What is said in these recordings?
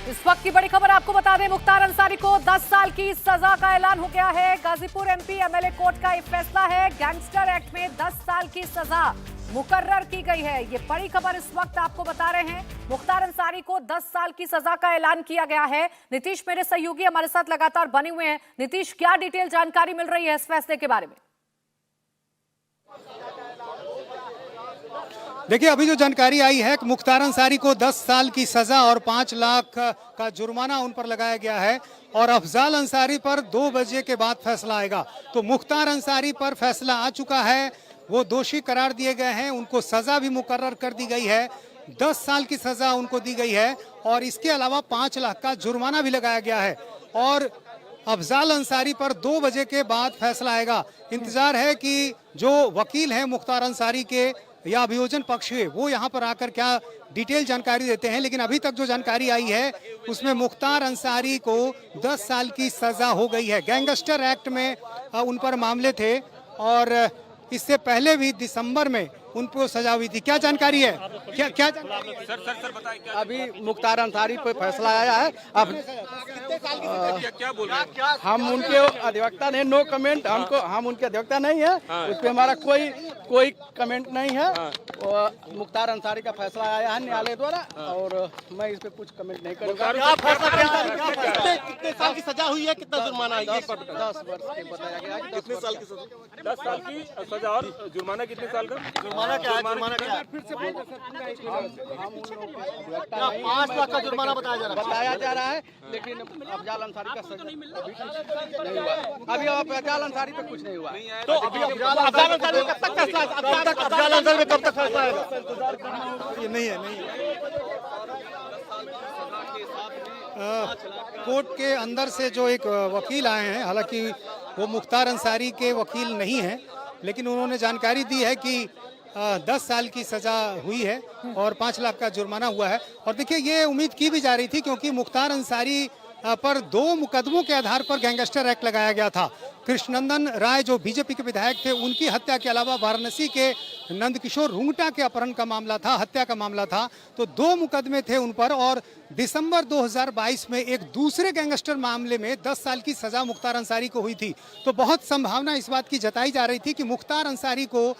इस वक्त की बड़ी खबर आपको बता दें, मुख्तार अंसारी को 10 साल की सजा का ऐलान हो गया है। गाजीपुर एमपी एमएलए कोर्ट का ये फैसला है। गैंगस्टर एक्ट में 10 साल की सजा मुकर्रर की गई है। ये बड़ी खबर इस वक्त आपको बता रहे हैं। मुख्तार अंसारी को 10 साल की सजा का ऐलान किया गया है। नीतीश मेरे सहयोगी हमारे साथ लगातार बने हुए हैं। नीतीश, क्या डिटेल जानकारी मिल रही है इस फैसले के बारे में? देखिए, अभी जो जानकारी आई है कि मुख्तार अंसारी को 10 साल की सजा और 5 लाख का जुर्माना उन पर लगाया गया है और अफजाल अंसारी पर 2 बजे के बाद फैसला आएगा। तो मुख्तार अंसारी पर फैसला आ चुका है, वो दोषी करार दिए गए हैं, उनको सजा भी मुकर्रर कर दी गई है। 10 साल की सजा उनको दी गई है और इसके अलावा 5 लाख का जुर्माना भी लगाया गया है। और अफजाल अंसारी पर 2 बजे के बाद फैसला आएगा। इंतजार है कि जो वकील हैं मुख्तार अंसारी के या अभियोजन पक्ष है वो यहाँ पर आकर क्या डिटेल जानकारी देते हैं। लेकिन अभी तक जो जानकारी आई है उसमें मुख्तार अंसारी को 10 साल की सजा हो गई है। गैंगस्टर एक्ट में उन पर मामले थे और इससे पहले भी दिसंबर में उनको सजा हुई थी। क्या जानकारी है? क्या जानकारी है? सर बताइए। अभी मुख्तार अंसारी पे फैसला आया है। अब क्या बोल रहे हैं? हम उनके अधिवक्ता नहीं, नो कमेंट। हम उनके अधिवक्ता नहीं है, उस पर हमारा कोई कमेंट नहीं है। मुख्तार अंसारी का फैसला आया है न्यायालय द्वारा और मैं इस पे कुछ कमेंट नहीं करूँगा। कितने साल की सजा हुई है, कितना जुर्माना है? 10 वर्ष के बताया गया है। कितने साल की सजा? 10 साल की सजा और जुर्माना कितने साल का? जुर्माना क्या है? जुर्माना क्या है? 5 लाख का जुर्माना बताया जा रहा है। लेकिन अफजाल अंसारी का सजा अभी नहीं हुआ। अभी अफजाल अंसारी पे कुछ नहीं हुआ। तो अभी अफजाल अंसारी कब तक फैसला? अफजाल अंसारी में कब तक फैसला आएगा? ये नहीं है। कोर्ट के अंदर से जो एक वकील आए हैं, हालांकि वो मुख्तार अंसारी के वकील नहीं हैं, लेकिन उन्होंने जानकारी दी है कि 10 साल की सजा हुई है और 5 लाख का जुर्माना हुआ है। और देखिए, ये उम्मीद की भी जा रही थी क्योंकि मुख्तार अंसारी पर 2 मुकदमों के आधार पर गैंगस्टर एक्ट लगाया गया था। कृष्णनंदन राय जो बीजेपी के विधायक थे, उनकी हत्या के अलावा वाराणसी के नंदकिशोर रुंगटा के अपहरण का मामला था, हत्या का मामला था। तो 2 मुकदमे थे उन पर और दिसंबर 2022 में एक दूसरे गैंगस्टर मामले में 10 साल की सजा मुख्तार अंसारी को हुई थी। तो बहुत संभावना इस बात की जताई जा रही थी कि मुख्तार अंसारी को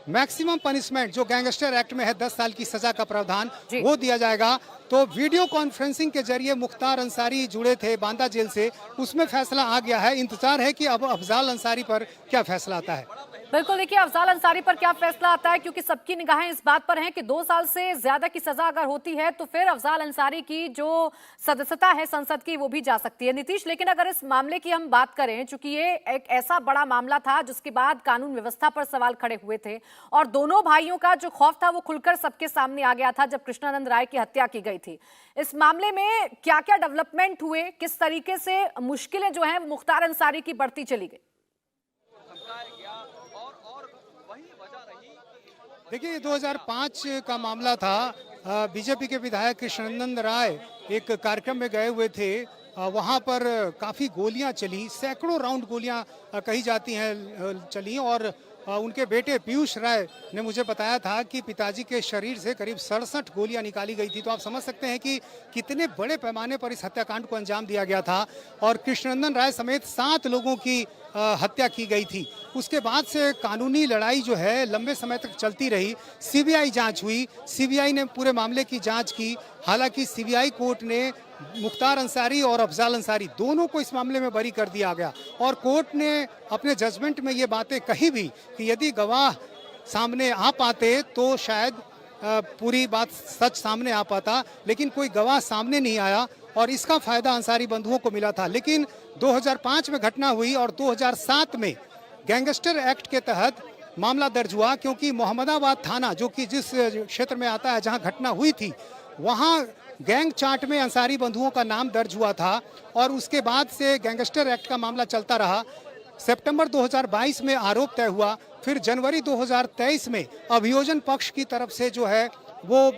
मैक्सिमम पनिशमेंट जो गैंगस्टर एक्ट में है 10 साल की सजा का प्रावधान वो दिया जाएगा। तो वीडियो कॉन्फ्रेंसिंग के जरिए मुख्तार अंसारी जुड़े थे बांदा जेल से, उसमें फैसला आ गया है। इंतजार है कि अब अफजाल अंसारी पर क्या फैसला आता है। बिल्कुल, देखिए अफजाल अंसारी पर क्या फैसला आता है, क्योंकि सबकी निगाहें इस बात पर हैं कि 2 साल से ज्यादा की सजा अगर होती है तो फिर अफजाल अंसारी की जो सदस्यता है संसद की वो भी जा सकती है। नीतीश, लेकिन अगर इस मामले की हम बात करें, चूंकि ये एक ऐसा बड़ा मामला था जिसके बाद कानून व्यवस्था पर सवाल खड़े हुए थे और दोनों भाइयों का जो खौफ था वो खुलकर सबके सामने आ गया था जब कृष्णानंद राय की हत्या की गई थी। इस मामले में क्या क्या डेवलपमेंट हुए, किस तरीके से मुश्किलें जो है मुख्तार अंसारी की बढ़ती चली गई? देखिए, 2005 का मामला था। बीजेपी के विधायक कृष्णनंदन राय एक कार्यक्रम में गए हुए थे, वहां पर काफ़ी गोलियां चली, सैकड़ों राउंड गोलियां कही जाती हैं चली और उनके बेटे पीयूष राय ने मुझे बताया था कि पिताजी के शरीर से करीब 67 गोलियां निकाली गई थी। तो आप समझ सकते हैं कि कितने बड़े पैमाने पर इस हत्याकांड को अंजाम दिया गया था और कृष्णनंदन राय समेत 7 लोगों की हत्या की गई थी। उसके बाद से कानूनी लड़ाई जो है लंबे समय तक चलती रही। सीबीआई जांच हुई, सीबीआई ने पूरे मामले की जांच की। हालांकि सीबीआई कोर्ट ने मुख्तार अंसारी और अफजाल अंसारी दोनों को इस मामले में बरी कर दिया गया और कोर्ट ने अपने जजमेंट में ये बातें कही भी कि यदि गवाह सामने आ पाते तो शायद पूरी बात सच सामने आ पाता, लेकिन कोई गवाह सामने नहीं आया और इसका फायदा अंसारी बंधुओं को मिला था। लेकिन 2005 में घटना हुई और 2007 में गैंगस्टर एक्ट के तहत मामला दर्ज हुआ, क्योंकि मोहम्मदाबाद थाना जो कि जिस क्षेत्र में आता है जहां घटना हुई थी, वहां गैंग चार्ट में अंसारी बंधुओं का नाम दर्ज हुआ था और उसके बाद से गैंगस्टर एक्ट का मामला चलता रहा। सितंबर 2022 में आरोप तय हुआ, फिर जनवरी 2023 में अभियोजन पक्ष की तरफ से जो है वो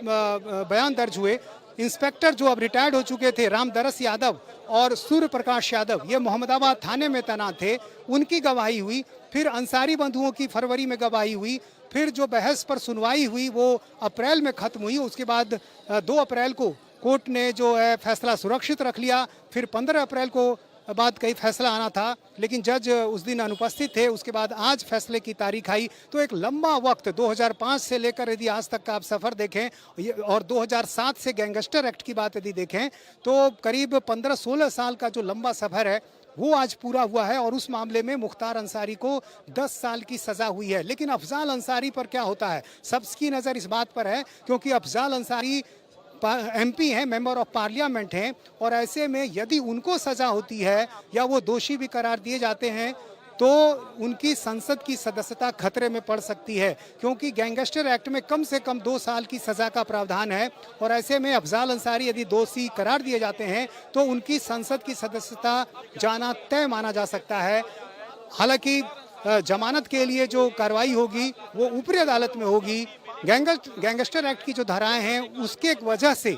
बयान दर्ज हुए। इंस्पेक्टर जो अब रिटायर्ड हो चुके थे, रामदरस यादव और सूर्य प्रकाश यादव, ये मोहम्मदाबाद थाने में तैनात थे, उनकी गवाही हुई। फिर अंसारी बंधुओं की फरवरी में गवाही हुई। फिर जो बहस पर सुनवाई हुई वो अप्रैल में खत्म हुई। उसके बाद 2 अप्रैल को कोर्ट ने जो है फैसला सुरक्षित रख लिया। फिर 15 अप्रैल को बाद कई फैसला आना था, लेकिन जज उस दिन अनुपस्थित थे। उसके बाद आज फैसले की तारीख आई। तो एक लंबा वक्त 2005 से लेकर यदि आज तक का आप सफ़र देखें और 2007 से गैंगस्टर एक्ट की बात यदि देखें तो करीब 15-16 साल का जो लंबा सफ़र है वो आज पूरा हुआ है। और उस मामले में मुख्तार अंसारी को 10 साल की सज़ा हुई है। लेकिन अफजाल अंसारी पर क्या होता है, सबकी नज़र इस बात पर है क्योंकि अफजाल अंसारी MP हैं, मेंबर ऑफ पार्लियामेंट हैं, और ऐसे में यदि उनको सज़ा होती है या वो दोषी भी करार दिए जाते हैं तो उनकी संसद की सदस्यता खतरे में पड़ सकती है, क्योंकि गैंगस्टर एक्ट में कम से कम 2 साल की सज़ा का प्रावधान है। और ऐसे में अफजाल अंसारी यदि दोषी करार दिए जाते हैं तो उनकी संसद की सदस्यता जाना तय माना जा सकता है। हालांकि जमानत के लिए जो कार्रवाई होगी वो ऊपरी अदालत में होगी। गैंगस्टर एक्ट की जो धाराएं हैं उसके एक वजह से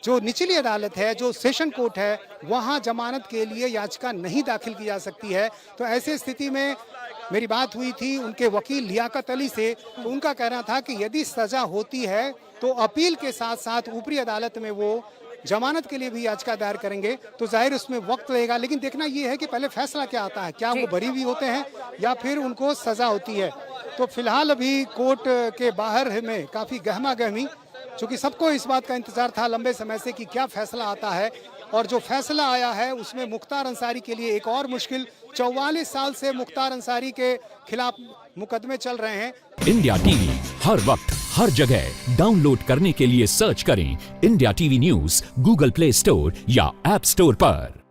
जो निचली अदालत है, जो सेशन कोर्ट है, वहां जमानत के लिए याचिका नहीं दाखिल की जा सकती है। तो ऐसे स्थिति में मेरी बात हुई थी उनके वकील लियाकत अली से, तो उनका कहना था कि यदि सजा होती है तो अपील के साथ साथ ऊपरी अदालत में वो जमानत के लिए भी याचिका दायर करेंगे। तो जाहिर उसमें वक्त लगेगा, लेकिन देखना ये है कि पहले फैसला क्या आता है, क्या वो बरी भी होते हैं या फिर उनको सजा होती है। तो फिलहाल अभी कोर्ट के बाहर में काफ़ी गहमा गहमी, चूँकि सबको इस बात का इंतजार था लंबे समय से कि क्या फैसला आता है। और जो फैसला आया है उसमें मुख्तार अंसारी के लिए एक और मुश्किल, 44 साल से मुख्तार अंसारी के खिलाफ मुकदमे चल रहे हैं। इंडिया टीवी हर वक्त हर जगह डाउनलोड करने के लिए सर्च करें India TV news Google play store या ऐप स्टोर पर।